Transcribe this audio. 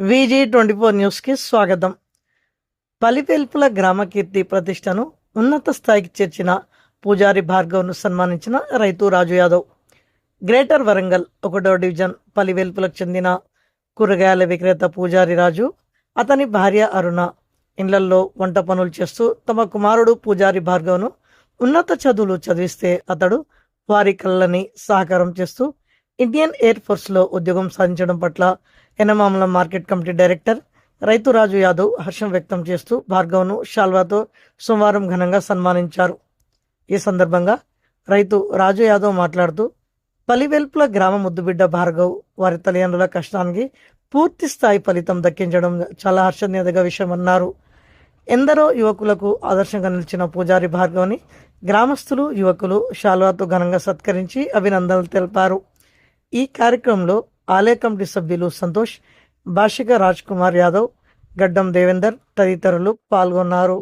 VG24 న్యూస్కి స్వాగతం. పలివెల్పుల గ్రామ కీర్తి ప్రతిష్టను ఉన్నత స్థాయికి చేర్చిన పూజారి భార్గవ్ను సన్మానించిన రైతు రాజు యాదవ్. గ్రేటర్ వరంగల్ 1వ డివిజన్ పలివెల్పులకు చెందిన కూరగాయల విక్రేత పూజారి రాజు, అతని భార్య అరుణ ఇండ్లల్లో వంట పనులు చేస్తూ తమ కుమారుడు పూజారి భార్గవ్ను ఉన్నత చదువులు చదివిస్తే అతడు వారి కళ్ళని సహకారం చేస్తూ ఇండియన్ ఎయిర్ ఫోర్స్లో ఉద్యోగం సాధించడం పట్ల ఎనమామల మార్కెట్ కమిటీ డైరెక్టర్ రైతు రాజు యాదవ్ హర్షం వ్యక్తం చేస్తూ భార్గవ్ను షాల్వాతో సోమవారం ఘనంగా సన్మానించారు. ఈ సందర్భంగా రైతు రాజు యాదవ్ మాట్లాడుతూ, పలివెల్పుల గ్రామ ముద్దుబిడ్డ భార్గవ్ వారి తల్లిదండ్రుల కష్టానికి పూర్తి స్థాయి ఫలితం దక్కించడం చాలా హర్షణీయదగ విషయమన్నారు. ఎందరో యువకులకు ఆదర్శంగా నిలిచిన పూజారి భార్గవ్ని గ్రామస్తులు, యువకులు షాల్వాతో ఘనంగా సత్కరించి అభినందనలు తెలిపారు. ఈ కార్యక్రమంలో ఆలయ కమిటీ సభ్యులు సంతోష్, భాషిక రాజ్ కుమార్ యాదవ్, గడ్డం దేవేందర్ తదితరులు పాల్గొన్నారు.